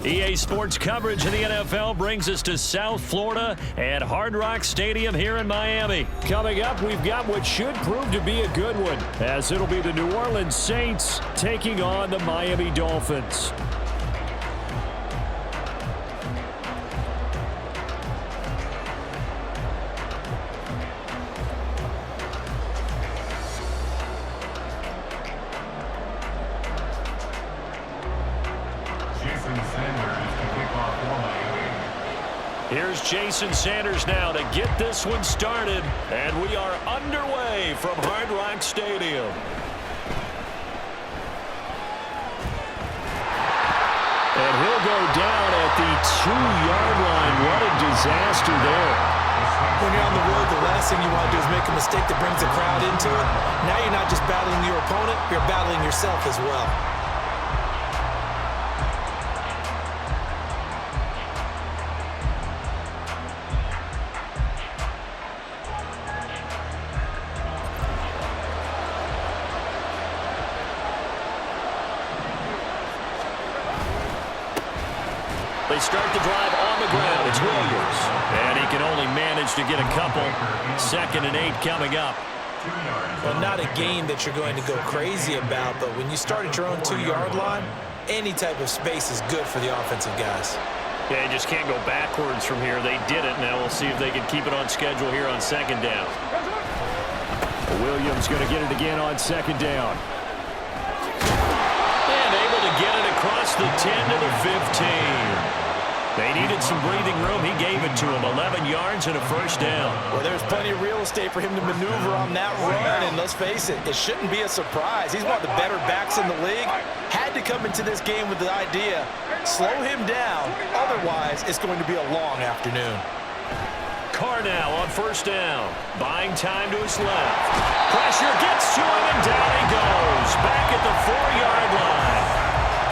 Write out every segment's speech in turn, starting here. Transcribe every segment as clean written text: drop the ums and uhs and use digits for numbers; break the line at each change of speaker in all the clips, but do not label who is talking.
EA Sports coverage of the NFL brings us to South Florida at Hard Rock Stadium here in Miami. Coming up, we've got what should prove to be a good one, as it'll be the New Orleans Saints taking on the Miami Dolphins. Here's Jason Sanders now to get this one started, and we are underway from Hard Rock Stadium. And he'll go down at the 2-yard line. What a disaster there.
When you're on the road, the last thing you want to do is make a mistake that brings the crowd into it. Now you're not just battling your opponent, you're battling yourself as well.
They start the drive on the ground. It's Williams. And he can only manage to get a couple. 2nd and 8 coming up.
Well, not a game that you're going to go crazy about, but when you start at your own 2-yard line, any type of space is good for the offensive guys.
Yeah, you just can't go backwards from here. They did it. Now we'll see if they can keep it on schedule here on 2nd down. Williams going to get it again on 2nd down. And able to get it across the 10 to the 15. They needed some breathing room. He gave it to him. 11 yards and a 1st down.
Well, there's plenty of real estate for him to maneuver on that run, and let's face it, it shouldn't be a surprise. He's one of the better backs in the league. Had to come into this game with the idea, slow him down, otherwise it's going to be a long afternoon.
Carr now on 1st down, buying time to his left. Pressure gets to him, and down he goes. Back at the 4-yard line.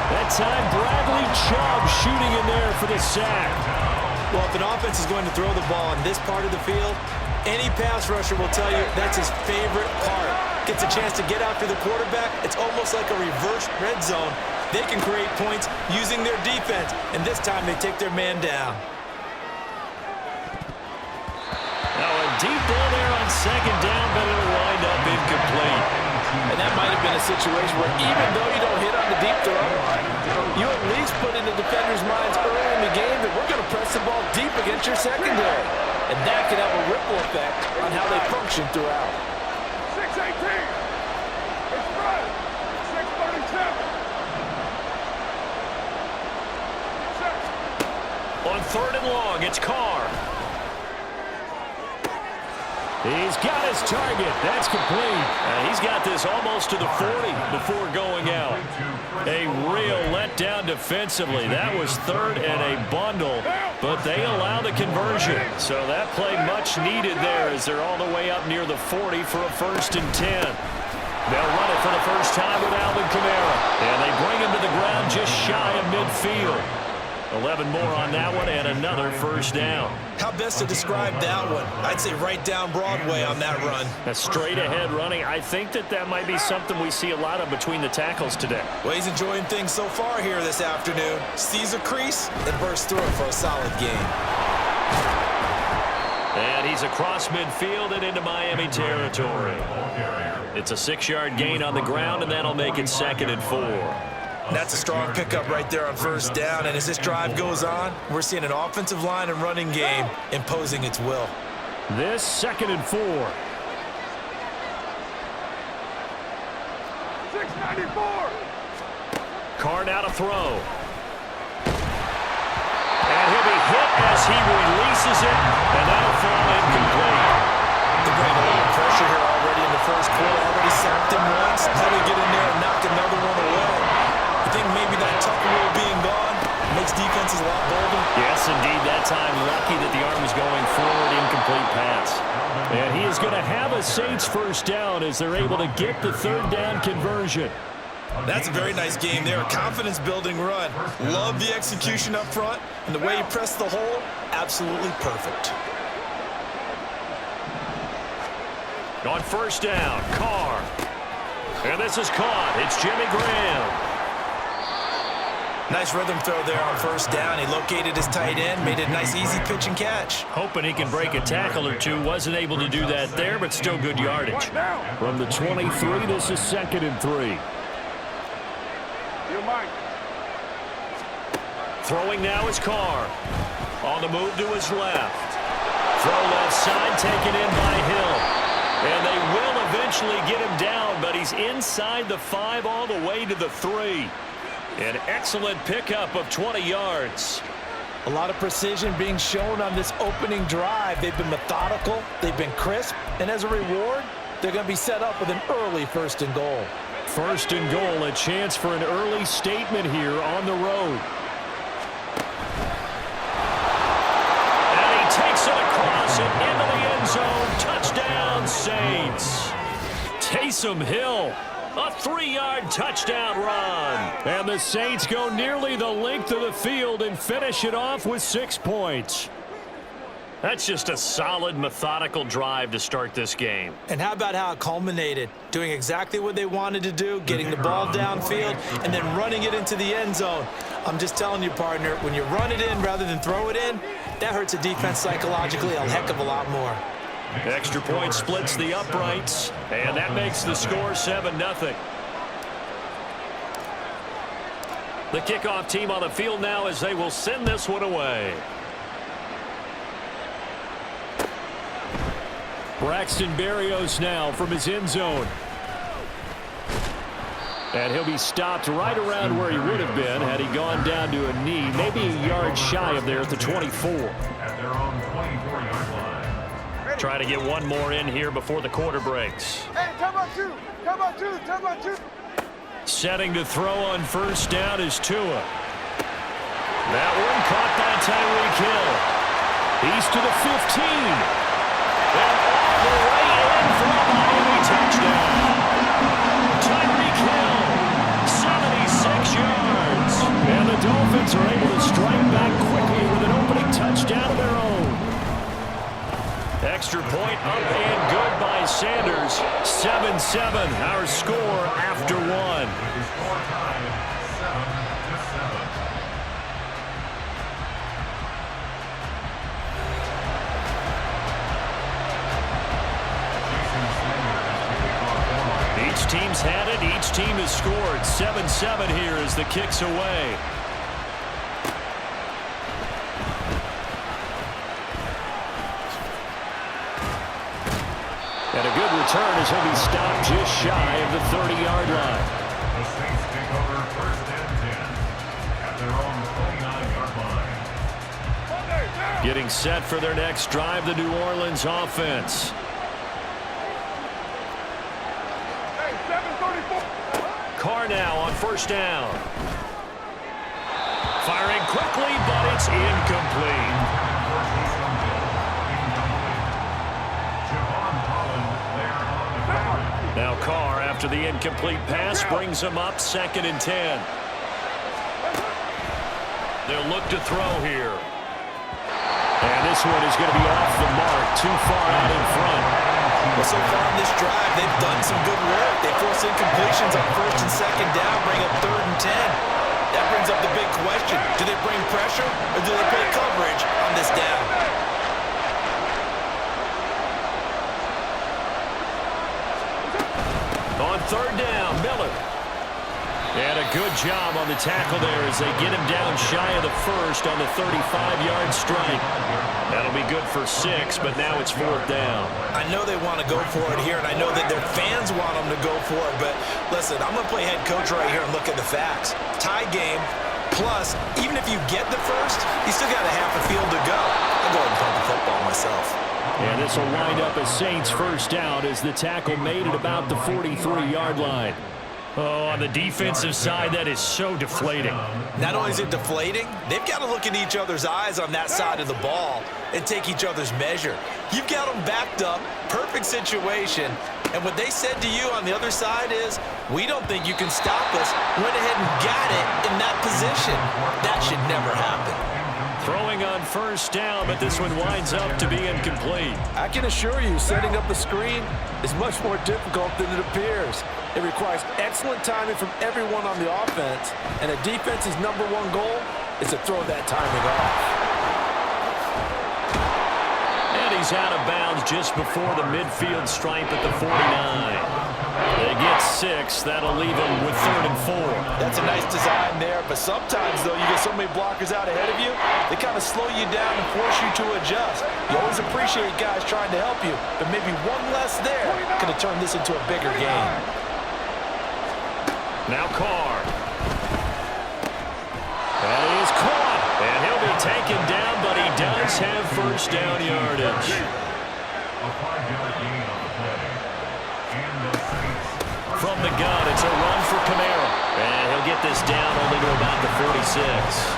That time, Bradley Chubb shooting in there for the sack.
Well, if an offense is going to throw the ball in this part of the field, any pass rusher will tell you that's his favorite part. Gets a chance to get after the quarterback. It's almost like a reverse red zone. They can create points using their defense, and this time they take their man down.
Now a deep ball there on 2nd down, but it'll wind up incomplete.
And that might have been a situation where even though you don't hit on the deep throw, you at least put in the defenders' minds early in the game that we're going to press the ball deep against your secondary. And that can have a ripple effect on how they function throughout.
6-18. It's front. 6:37.
On 3rd and long, it's Carr. He's got his target. That's complete. He's got this almost to the 40 before going out. A real letdown defensively. That was 3rd and a bundle, but they allow the conversion. So that play much needed there as they're all the way up near the 40 for a 1st and 10. They'll run it for the first time with Alvin Kamara. And they bring him to the ground just shy of midfield. 11 more on that one and another 1st down.
How best to describe that one? I'd say right down Broadway on that run.
A straight ahead running. I think that might be something we see a lot of between the tackles today.
Well, he's enjoying things so far here this afternoon. Sees a crease and bursts through it for a solid game.
And he's across midfield and into Miami territory. It's a 6-yard gain on the ground, and that'll make it 2nd and 4.
That's a strong pickup right there on 1st down, and as this drive goes on, we're seeing an offensive line and running game imposing its will.
This 2nd and 4.
6:94.
Carr now to throw. And he'll be hit as he releases it, and that'll fall incomplete.
They're bringing a lot of pressure here already in the 1st quarter. Already sacked him once. How do they get in there and knock another one away? I think maybe that tuck rule being gone makes defenses a lot bolder.
Yes, indeed. That time, lucky that the arm was going forward, incomplete pass. And he is going to have a Saints 1st down as they're able to get the 3rd down conversion.
That's a very nice game there. A confidence-building run. Love the execution up front, and the way he pressed the hole, absolutely perfect.
On 1st down, Carr. And this is caught. It's Jimmy Graham.
Nice rhythm throw there on first down. He located his tight end, made it a nice, easy pitch and catch.
Hoping he can break a tackle or two. Wasn't able to do that there, but still good yardage. From the 23, this is 2nd and 3. Throwing now is Carr. On the move to his left. Throw left side, taken in by Hill. And they will eventually get him down, but he's inside the 5 all the way to the 3. An excellent pickup of 20 yards.
A lot of precision being shown on this opening drive. They've been methodical, they've been crisp, and as a reward, they're going to be set up with an early 1st and goal.
1st and goal, a chance for an early statement here on the road. And he takes it across it into the end zone. Touchdown, Saints. Taysom Hill. A 3-yard touchdown run. And the Saints go nearly the length of the field and finish it off with 6 points. That's just a solid, methodical drive to start this game.
And how about how it culminated? Doing exactly what they wanted to do, getting the ball downfield, and then running it into the end zone. I'm just telling you, partner, when you run it in rather than throw it in, that hurts a defense psychologically a heck of a lot more.
Extra point splits the uprights, and that makes the score 7-0. The kickoff team on the field now as they will send this one away. Braxton Berrios now from his end zone. And he'll be stopped right around where he would have been had he gone down to a knee, maybe a yard shy of there at the 24.
At their own 24-yard line.
Trying to get one more in here before the quarter breaks.
Hey, time out 2. Time out 2. Time out 2.
Setting to throw on first down is Tua. That one caught by Tyreek Hill. He's to the 15. And all the way in for a Miami touchdown. Tyreek Hill, 76 yards. And the Dolphins are able to strike back quickly with an opening touchdown of their own. Extra point up and good by Sanders. 7-7, our score after 1.
The score tied 7-7.
Each team's had it. Each team has scored. 7-7 here as the kick's away. And a good return as he'll be stopped just shy of the 30-yard line.
The Saints take over 1st and 10 at their own 29-yard line.
Getting set for their next drive, the New Orleans offense.
Hey, 7:34.
Carr now on first down. Firing quickly, but it's incomplete. Now Carr, after the incomplete pass, brings him up 2nd and 10. They'll look to throw here. And this one is going to be off the mark, too far out in front.
Well, so far in this drive, they've done some good work. They force incompletions on 1st and 2nd down, bring up 3rd and 10. That brings up the big question. Do they bring pressure or do they play coverage on this down?
On 3rd down, Miller. And a good job on the tackle there as they get him down shy of the 1st on the 35-yard strike. That'll be good for 6, but now it's 4th down.
I know they want to go for it here, and I know that their fans want them to go for it, but listen, I'm going to play head coach right here and look at the facts. Tie game, plus, even if you get the 1st, you still got a half a field to go. I'll go ahead and punt the football myself.
And this will wind up a Saints 1st down as the tackle made at about the 43-yard line. Oh, on the defensive side, that is so deflating.
Not only is it deflating, they've got to look in each other's eyes on that side of the ball and take each other's measure. You've got them backed up, perfect situation, and what they said to you on the other side is, we don't think you can stop us. Went ahead and got it in that position. That should never happen.
Throwing on first down, but this one winds up to be incomplete.
I can assure you, setting up a screen is much more difficult than it appears. It requires excellent timing from everyone on the offense, and a defense's #1 goal is to throw that timing off.
And he's out of bounds just before the midfield stripe at the 49. They get 6. That'll leave him with 3rd and 4.
That's a nice design there, but sometimes, though, you get so many blockers out ahead of you, they kind of slow you down and force you to adjust. You always appreciate guys trying to help you, but maybe one less there could have turned this into a bigger game.
Now Carr. And he is caught. And he'll be taken down, but he does have first down yardage.
A 5-yard gain on the play. And the Saints.
From the gun, it's a run for Kamara. And he'll get this down only to about the 46.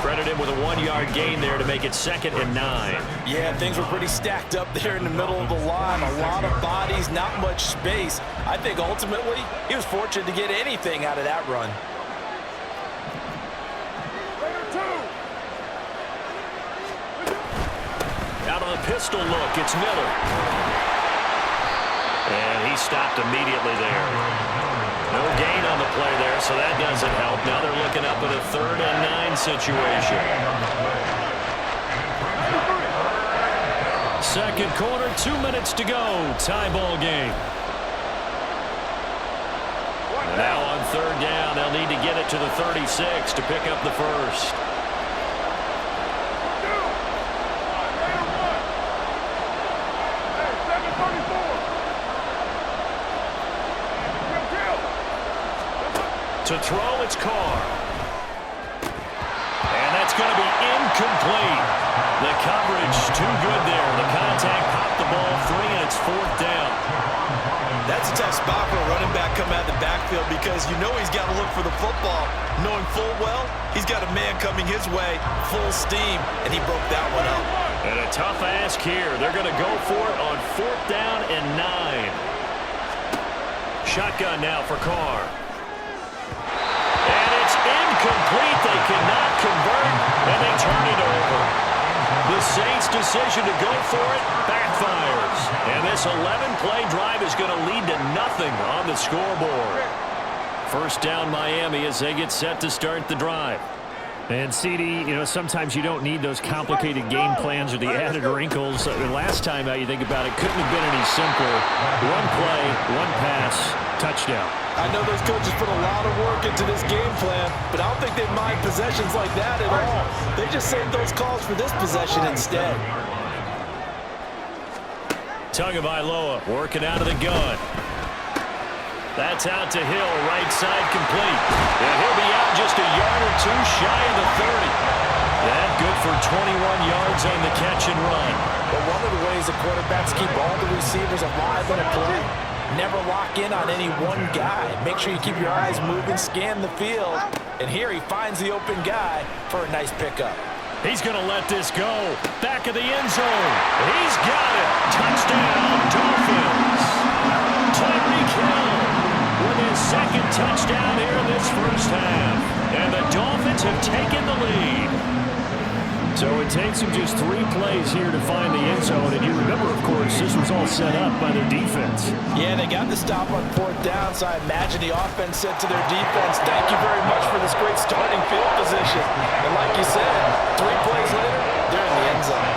Credit him with a 1-yard gain there to make it 2nd and 9.
Yeah, things were pretty stacked up there in the middle of the line. A lot of bodies, not much space. I think ultimately he was fortunate to get anything out of that run.
Out of the pistol look, it's Miller. And he stopped immediately there. No gain on the play there, so that doesn't help. Now they're looking up at a 3rd and 9 situation. Second quarter, 2 minutes to go. Tie ball game. And now on 3rd down, they'll need to get it to the 36 to pick up the first. To throw, it's Carr. And that's going to be incomplete. The coverage too good there. The contact popped the ball free, and it's 4th down.
That's a tough spot for a running back coming out of the backfield because you know he's got to look for the football, knowing full well he's got a man coming his way, full steam, and he broke that one up.
And a tough ask here. They're going to go for it on 4th down and 9. Shotgun now for Carr. And it's incomplete. They cannot convert, and they turn it over. The Saints' decision to go for it backfires. And this 11-play drive is going to lead to nothing on the scoreboard. First down Miami as they get set to start the drive.
And CD, you know, sometimes you don't need those complicated game plans or the added wrinkles. Last time out, you think about it, couldn't have been any simpler. One play, one pass, touchdown.
I know those coaches put a lot of work into this game plan, but I don't think they mind possessions like that at all. They just saved those calls for this possession instead.
Tagovailoa working out of the gun. That's out to Hill, right side complete. And he'll be out just a yard or two shy of the 30. That good for 21 yards on the catch and run.
But one of the ways the quarterbacks keep all the receivers alive in a play, never lock in on any one guy. Make sure you keep your eyes moving, scan the field. And here he finds the open guy for a nice pickup.
He's going to let this go. Back of the end zone. He's got it. Touchdown, Dolphins. Tyreek Hill with his 2nd touchdown here in this first half. And the Dolphins have taken the lead.
So it takes them just 3 plays here to find the end zone. And you remember, of course, this was all set up by their defense.
Yeah, they got the stop on 4th down, so I imagine the offense said to their defense, thank you very much for this great starting field position. And like you said, 3 plays later, they're in the end zone.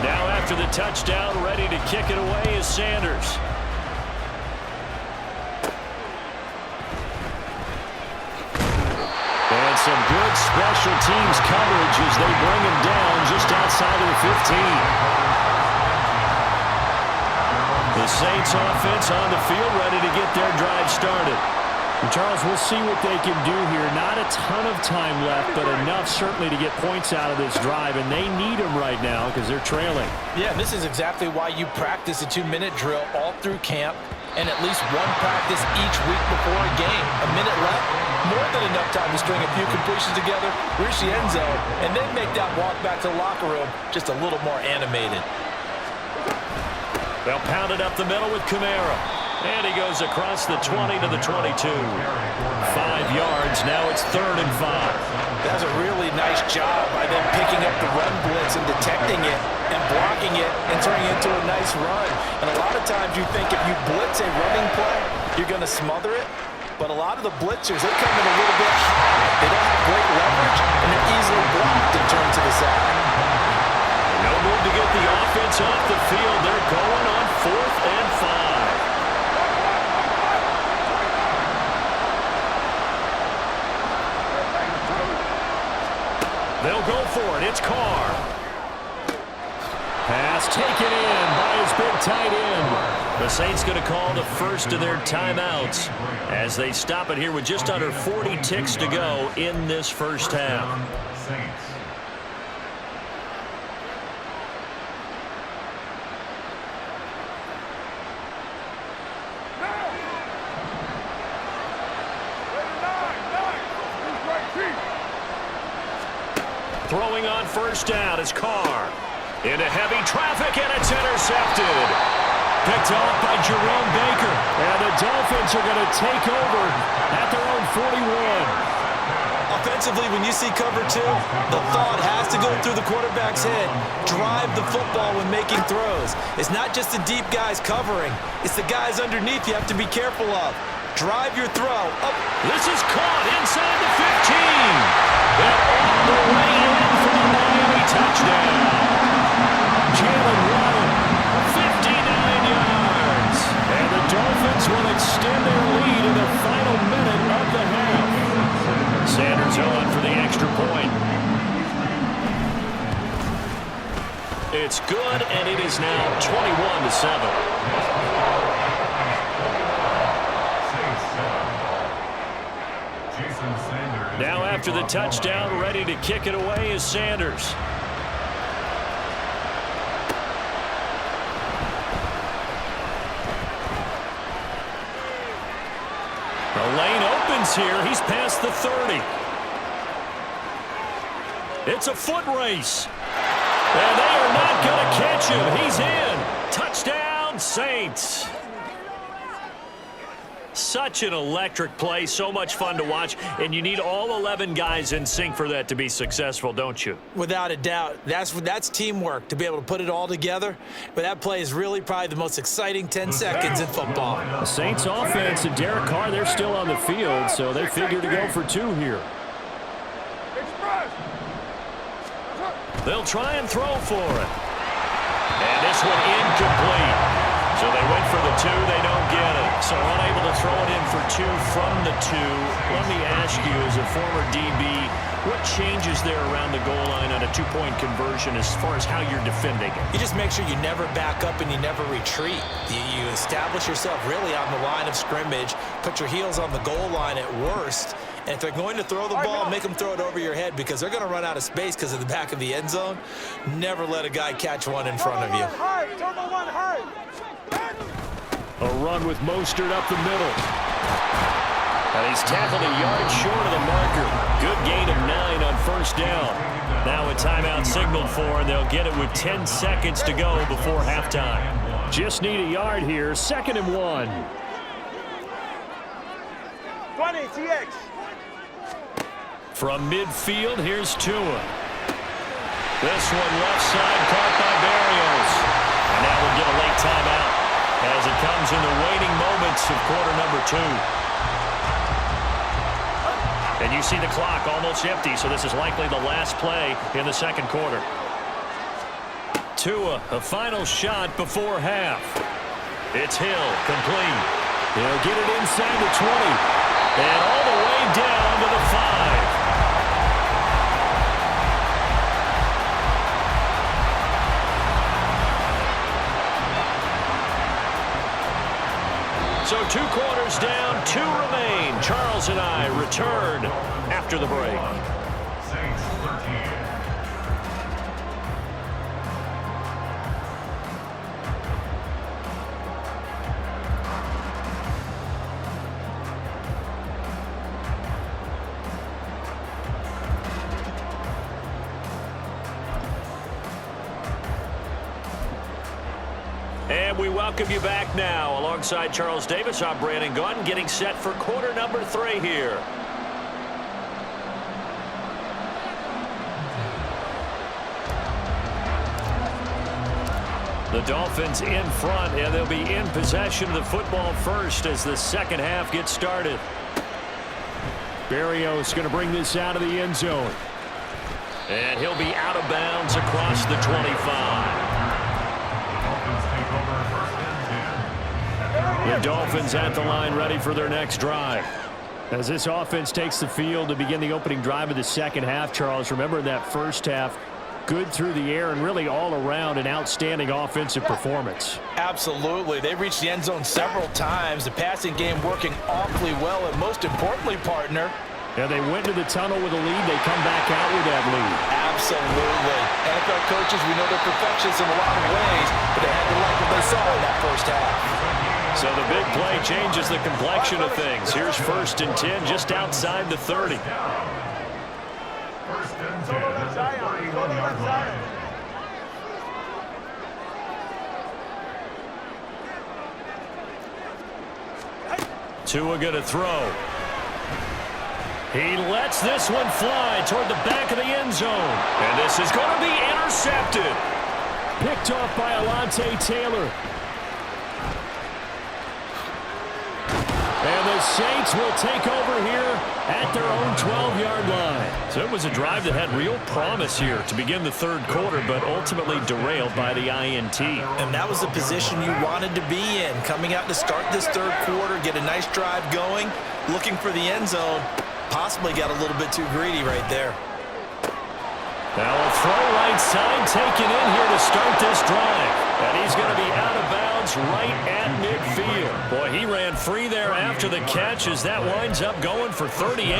Now after the touchdown, ready to kick it away is Sanders. And some good special teams coverage as they bring him down just outside of the 15. The Saints offense on the field ready to get their drive started.
And Charles, we'll see what they can do here. Not a ton of time left, but enough certainly to get points out of this drive, and they need them right now because they're trailing.
Yeah, this is exactly why you practice a 2-minute drill all through camp and at least one practice each week before a game. A minute left, more than enough time to string a few completions together, reach the end zone, and then make that walk back to the locker room just a little more animated.
They'll pound it up the middle with Kamara. And he goes across the 20 to the 22. 5 yards. Now it's 3rd and 5.
That's a really nice job by them picking up the run blitz and detecting it and blocking it and turning it into a nice run. And a lot of times you think if you blitz a running play, you're going to smother it. But a lot of the blitzers, they come in a little bit high. They don't have great leverage, and they're easily blocked and turned to the side.
No move to get the offense off the field. They're going on 4th and 5. They'll go for it. It's Carr.
Pass taken in by his big tight end.
The Saints going to call the first of their timeouts as they stop it here with just under 40 ticks to go in this first half.
Saints.
Throwing on first down is Carr. Into heavy traffic, and it's intercepted. Picked off by Jerome Baker.
And the Dolphins are going to take over at their own 41.
Offensively, when you see cover 2, the thought has to go through the quarterback's head. Drive the football when making throws. It's not just the deep guys covering. It's the guys underneath you have to be careful of. Drive your throw up.
This is caught inside the 15. And all the way in for the Miami touchdown. Jalen Waddle, 59 yards. And the Dolphins will extend their lead in the final minute of the half. Sanders on for the extra point. It's good, and it is now 21-7. Now after the touchdown, ready to kick it away is Sanders. The lane opens here. He's past the 30. It's a foot race. And they are not going to catch him. He's in. Touchdown, Saints. Such an electric play, so much fun to watch, and you need all 11 guys in sync for that to be successful, don't you?
Without a doubt. That's teamwork, to be able to put it all together. But that play is really probably the most exciting 10 seconds in football.
The Saints offense and Derek Carr, they're still on the field, so they figure to go for 2 here.
They'll try and throw for it. And this one incomplete. So they went for the 2, they don't get it. So unable to throw it in for 2 from the 2. Let me ask you, as a former DB, what changes there around the goal line on a 2-point conversion as far as how you're defending it?
You just make sure you never back up and you never retreat. You establish yourself really on the line of scrimmage, put your heels on the goal line at worst, and if they're going to throw the ball, make them throw it over your head because they're going to run out of space because of the back of the end zone. Never let a guy catch one in front of you.
A run with Mostert up the middle. And he's tackled a yard short of the marker. Good gain of 9 on first down. Now a timeout signaled for, and they'll get it with 10 seconds to go before halftime.
Just need a yard here. 2nd and 1.
20, TX.
From midfield, here's Tua. This one left side caught by Barrios. And now we'll get a late timeout as it comes in the waning moments of quarter number 2. And you see the clock almost empty, so this is likely the last play in the second quarter. Tua, a final shot before half. It's Hill, complete.
He'll get it inside the 20.
And all the way down to the 5. So 2 quarters down, 2 remain. Charles and I return after the break.
Saints 13.
And we welcome you back now. Alongside Charles Davis, I'm Brandon Gunn, getting set for quarter number 3 here. The Dolphins in front, and they'll be in possession of the football first as the second half gets started.
Berrios going to bring this out of the end zone.
And he'll be out of bounds across the 25.
The Dolphins at the line ready for their next drive. As this offense takes the field to begin the opening drive of the second half, Charles, remember that first half, good through the air and really all around an outstanding offensive performance.
Absolutely. They reached the end zone several times. The passing game working awfully well, and most importantly, partner,
yeah, they went to the tunnel with a lead. They come back out with that lead.
absolutely. NFL coaches, we know they're perfectionists in a lot of ways, but they had to like what they saw in that first half.
So the big play changes the complexion of things. Here's 1st and 10 just outside the 30.
First and 10 at the 31-yard line.
Tua going to throw. He lets this one fly toward the back of the end zone. And this is going to be intercepted.
Picked off by Alontae Taylor. And the Saints will take over here at their own 12-yard line.
So it was a drive that had real promise here to begin the third quarter, but ultimately derailed by the INT.
And that was the position you wanted to be in. Coming out to start this third quarter, get a nice drive going, looking for the end zone. Possibly got a little bit too greedy right there.
Now a throw right side taken in here to start this drive. And he's going to be out of bounds right at midfield. Boy, he ran free there after the catch as that winds up going for 38.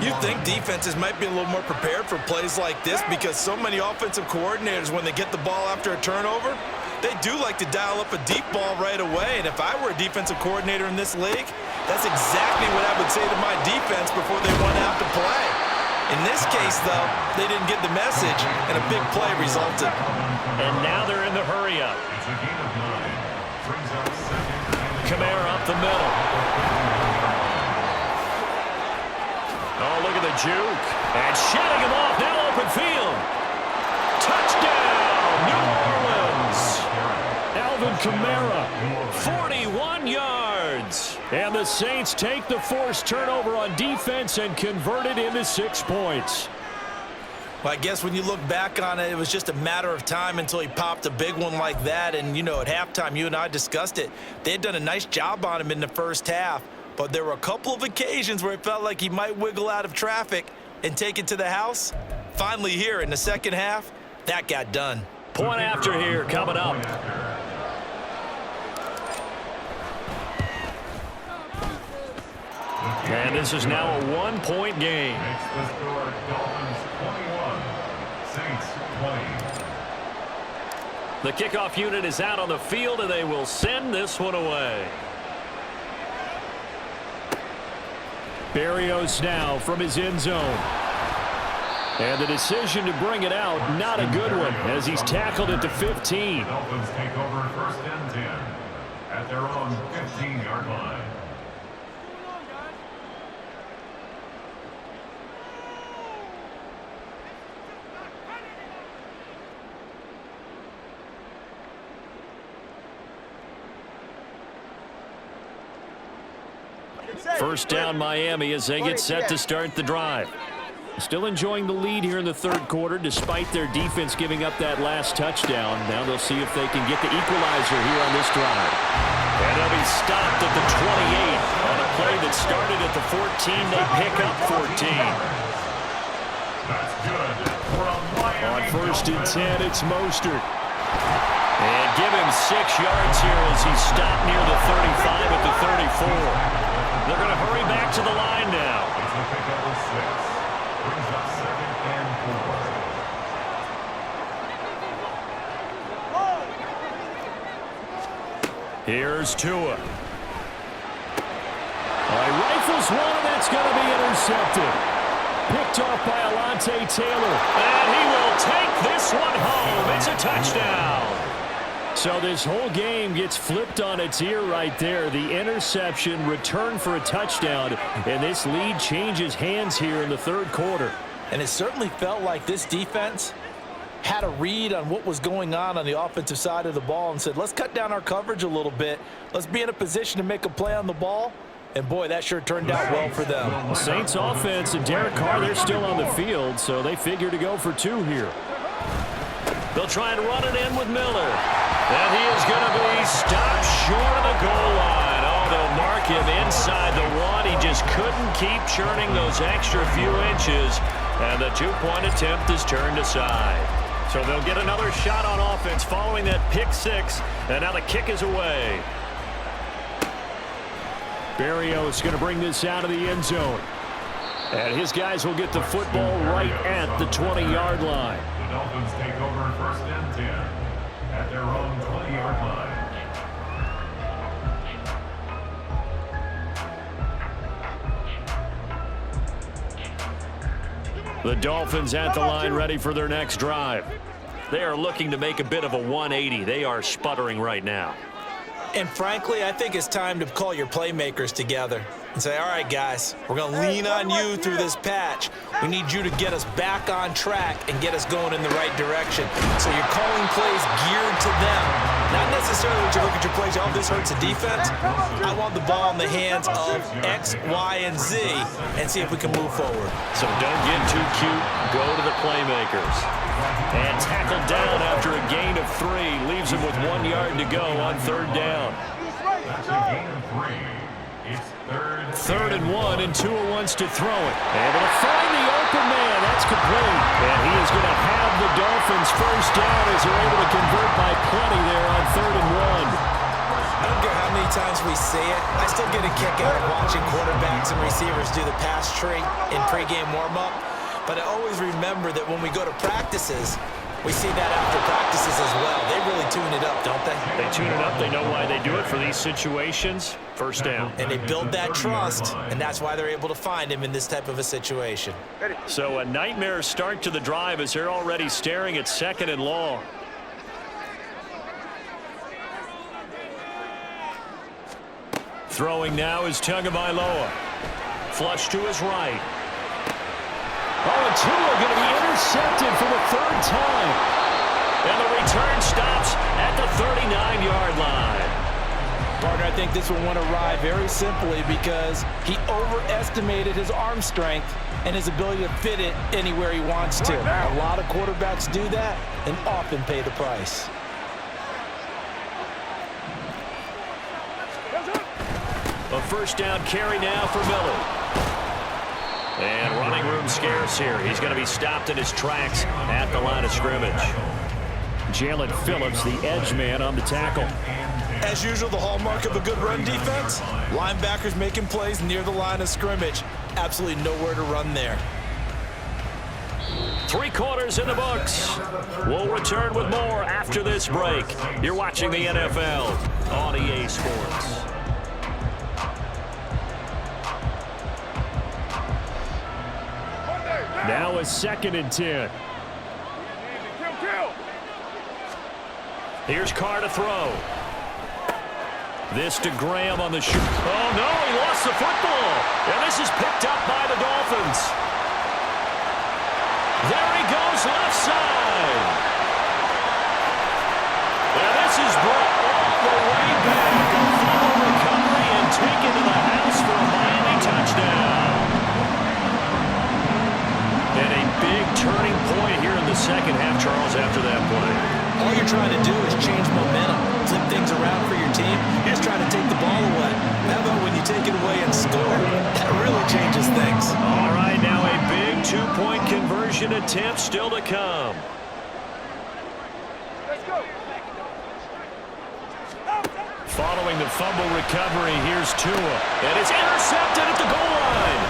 You think defenses might be a little more prepared for plays like this because so many offensive coordinators, when they get the ball after a turnover, they do like to dial up a deep ball right away. And if I were a defensive coordinator in this league, that's exactly what I would say to my defense before they went out to play. In this case, though, they didn't get the message, and a big play resulted.
And now they're in the hurry-up.
It's a gain of 9. Brings up 2nd and
Kamara up the middle. Oh, look at the juke. And shedding him off, now open field. Touchdown, New Orleans.
Alvin Kamara.
41 yards.
And the Saints take the forced turnover on defense and convert it into 6 points.
Well, I guess when you look back on it, it was just a matter of time until he popped a big one like that. And, you know, at halftime, you and I discussed it. They had done a nice job on him in the first half. But there were a couple of occasions where it felt like he might wiggle out of traffic and take it to the house. Finally here in the second half, that got done.
Point after here coming up. And this is now a 1-point game.
makes the score Dolphins 21, Saints 20.
The kickoff unit is out on the field, and they will send this one away.
Berrios now from his end zone. And the decision to bring it out, not a good one, as he's tackled at the 15.
Dolphins take over 1st and 10 at their own 15-yard line.
First down Miami as they get set to start the drive.
Still enjoying the lead here in the third quarter despite their defense giving up that last touchdown. Now they'll see if they can get the equalizer here on this drive.
And they'll be stopped at the 28. On a play that started at the 14, they pick up 14.
That's good for a
On
Miami
1st and 10, it's Mostert.
And give him 6 yards here as he's stopped near the 35 at the 34. They're going to hurry back to the line now.
It's a pickup of 6. Brings up 2nd and 4.
Here's Tua.
He rifles one, and that's going to be intercepted. Picked off by Alontae Taylor.
And he will take this one home. It's a touchdown.
So this whole game gets flipped on its ear right there. The interception, return for a touchdown, and this lead changes hands here in the third quarter.
And it certainly felt like this defense had a read on what was going on the offensive side of the ball and said, let's cut down our coverage a little bit. Let's be in a position to make a play on the ball. And, boy, that sure turned out well for them.
The Saints offense and Derek Carr, they're still on the field, so they figure to go for 2 here.
They'll try and run it in with Miller. And he is going to be stopped short of the goal line. Oh, they'll mark him inside the 1. He just couldn't keep churning those extra few inches. And the 2-point attempt is turned aside. So they'll get another shot on offense following that pick 6. And now the kick is away.
Barrios going to bring this out of the end zone. And his guys will get the football right at the 20-yard line.
The Dolphins take over 1st and 10 at their own 20-yard line.
The Dolphins at the line ready for their next drive. They are looking to make a bit of a 180. They are sputtering right now.
And frankly, I think it's time to call your playmakers together and say, all right, guys, we're going to lean on you through this patch. We need you to get us back on track and get us going in the right direction. So you're calling plays geared to them. Not necessarily when you look at your plays, oh, this hurts the defense. I want the ball in the hands of X, Y, and Z and see if we can move forward.
So don't get too cute. Go to the playmakers. And tackled down after a gain of 3. Leaves him with 1 yard to go on 3rd down.
That's a gain of 3. It's
3rd and 1, and Tua wants to throw it. Able to find the open man. That's complete. And he is going to have the Dolphins first down as they're able to convert by plenty there on 3rd and 1.
I don't care how many times we see it. I still get a kick out of watching quarterbacks and receivers do the pass tree in pregame warm-up. But I always remember that when we go to practices, we see that after practices as well. They really tune it up, don't they?
They tune it up. They know why they do it for these situations. First down.
And they build that trust, and that's why they're able to find him in this type of a situation.
So a nightmare start to the drive as they're already staring at 2nd and long. Throwing now is Tagovailoa. Flush to his right. Oh, and Tua going to be intercepted for the 3rd time. And the return stops at the 39-yard line.
Partner, I think this one went awry very simply because he overestimated his arm strength and his ability to fit it anywhere he wants to. A lot of quarterbacks do that and often pay the price.
A first down carry now for Miller. And running room scarce here. He's going to be stopped in his tracks at the line of scrimmage.
Jalen Phillips, the edge man on the tackle.
As usual, the hallmark of a good run defense, linebackers making plays near the line of scrimmage. Absolutely nowhere to run there.
3 quarters in the books. We'll return with more after this break. You're watching the NFL on EA Sports.
Now a 2nd and 10.
Here's Carr to throw. This to Graham on the shoot. Oh, no, he lost the football. And this is picked up by the Dolphins. There he goes, left side. And this is brought all the way back. A full recovery and taken to the house for a Miami touchdown. And a big turning point here in the 2nd half, Charles, after that play.
All you're trying to do is change momentum, flip things around for your team. You're just trying to take the ball away. How about when you take it away and score? That really changes things.
All right, now a big 2-point conversion attempt still to come.
Let's go.
Following the fumble recovery, here's Tua. And it's intercepted at the goal line.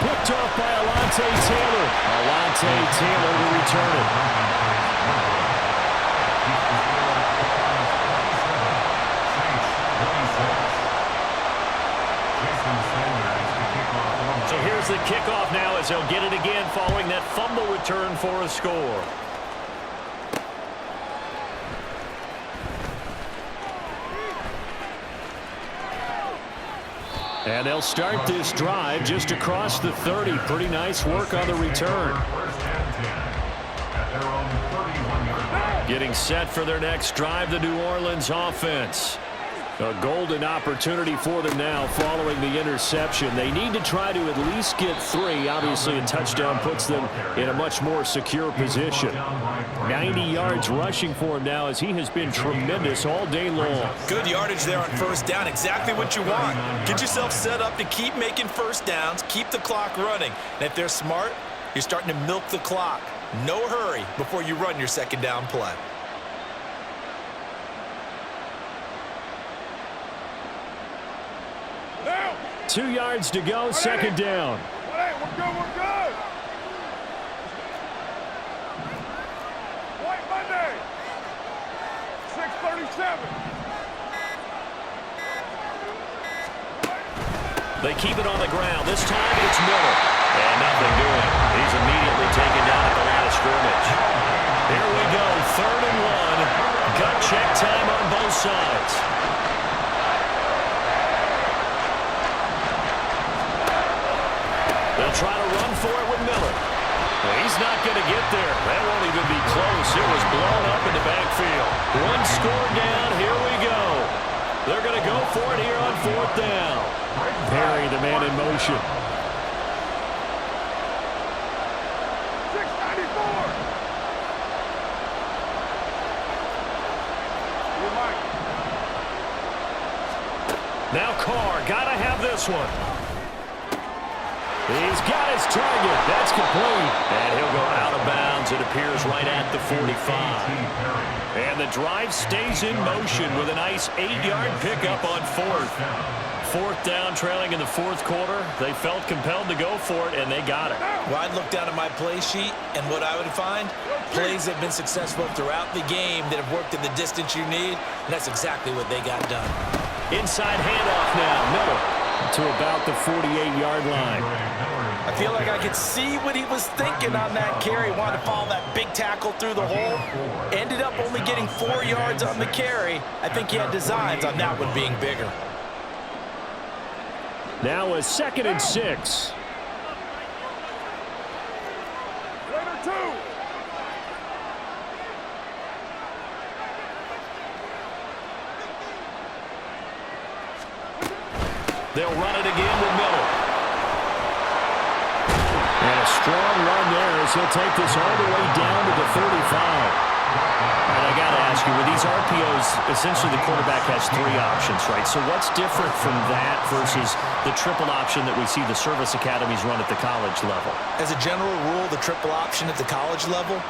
Picked off by Alontae Taylor. Alontae Taylor to return it.
So here's the kickoff now as they'll get it again following that fumble return for a score.
And they'll start this drive just across the 30. Pretty nice work on the return. Getting set for their next drive, the New Orleans offense. A golden opportunity for them now following the interception. They need to try to at least get 3. Obviously, a touchdown puts them in a much more secure position. 90 yards rushing for him now as he has been tremendous all day long.
Good yardage there on first down. Exactly what you want. Get yourself set up to keep making first downs, keep the clock running. And if they're smart, you're starting to milk the clock. No hurry before you run your second down play.
Now.
2 yards to go, second down.
We're good, we're good. White Monday. 6:37.
They keep it on the ground. This time it's Miller. And nothing doing. He's immediately taken down at the line of scrimmage. Here we go, 3rd and 1. Gut check time on both sides. They'll try to run for it with Miller. He's not going to get there. That won't even be close. It was blown up in the backfield. 1 score down. Here we go. They're going to go for it here on 4th down.
Perry, the man in motion.
6:94.
Now Carr, got to have this one. He's got his target. That's complete.
And he'll go out of bounds. It appears right at the 45.
And the drive stays in motion with a nice 8-yard pickup on 4th.
4th down, trailing in the 4th quarter. They felt compelled to go for it, and they got it.
Well, I'd look down at my play sheet, and what I would find, plays have been successful throughout the game that have worked in the distance you need, and that's exactly what they got done.
Inside handoff now, Miller.
To about the 48-yard line.
I feel like I could see what he was thinking on that carry. Wanted to follow that big tackle through the hole. Ended up only getting 4 yards on the carry. I think he had designs on that one being bigger.
Now a 2nd and 6.
Later 2.
They'll run it again with Miller.
And a strong run there as he'll take this all the way down to the 35.
And I got to ask you, with these RPOs, essentially the quarterback has 3 options, right? So what's different from that versus the triple option that we see the service academies run at the college level?
As a general rule, the triple option at the college level,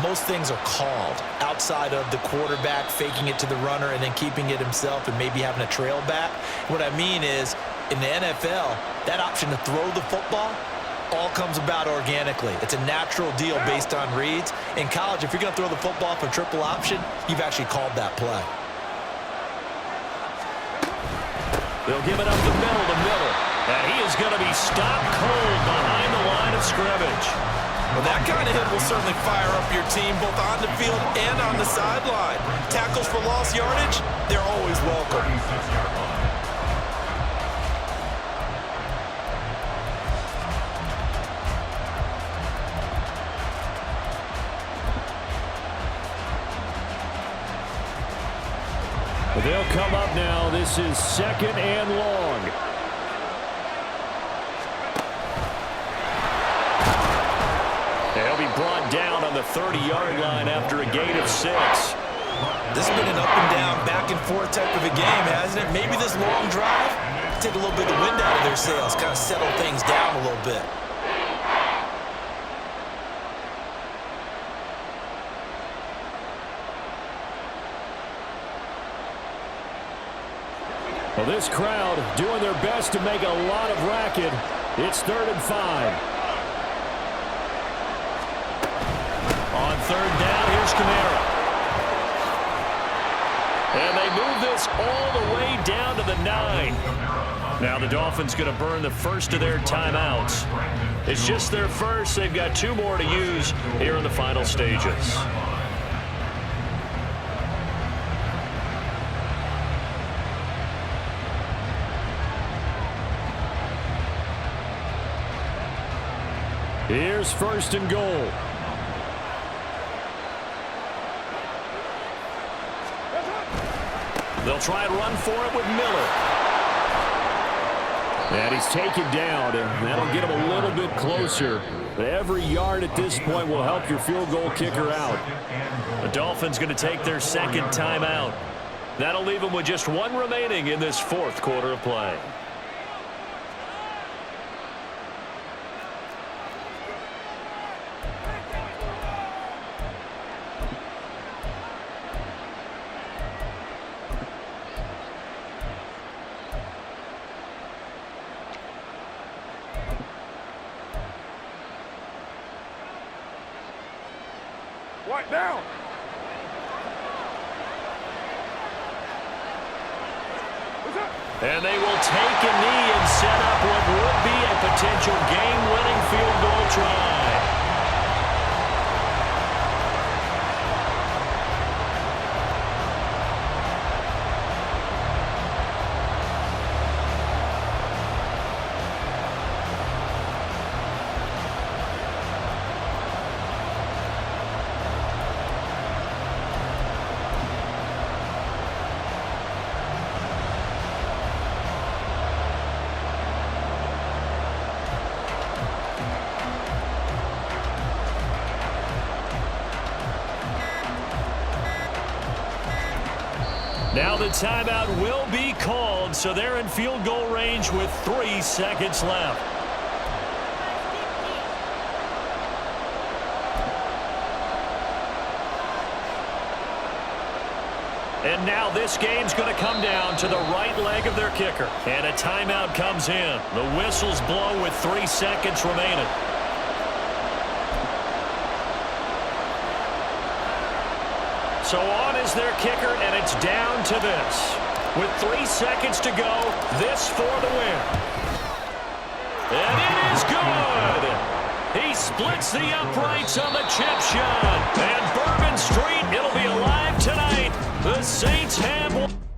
most things are called outside of the quarterback faking it to the runner and then keeping it himself and maybe having a trail back. What I mean is, in the NFL, that option to throw the football all comes about organically. It's a natural deal based on reads. In college, if you're going to throw the football for triple option, you've actually called that play.
They'll give it up the middle to Miller. And he is going to be stopped cold behind the line of scrimmage.
Well, that kind of hit will certainly fire up your team both on the field and on the sideline. Tackles for lost yardage, they're always welcome.
They'll come up now. This is 2nd and long.
They'll be brought down on the 30-yard line after a gain of 6.
This has been an up and down, back and forth type of a game, hasn't it? Maybe this long drive, take a little bit of the wind out of their sails, kind of settle things down a little bit.
Well, this crowd doing their best to make a lot of racket. It's 3rd and 5.
On 3rd down, here's Kamara. And they move this all the way down to the 9. Now the Dolphins going to burn the first of their timeouts. It's just their first. They've got 2 more to use here in the final stages.
Here's first and goal.
They'll try and run for it with Miller.
And he's taken down, and that'll get him a little bit closer. But every yard at this point will help your field goal kicker out.
The Dolphins going to take their second timeout. That'll leave them with just one remaining in this fourth quarter of play.
Right down.
And they will take a knee and set up what would be a potential game-winning field goal try. Now the timeout will be called, so they're in field goal range with 3 seconds left. And now this game's going to come down to the right leg of their kicker. And a timeout comes in. The whistles blow with 3 seconds remaining. So on is their kicker, and it's down to this. With 3 seconds to go, this for the win. And it is good. He splits the uprights on the chip shot. And Bourbon Street, it'll be alive tonight. The Saints have...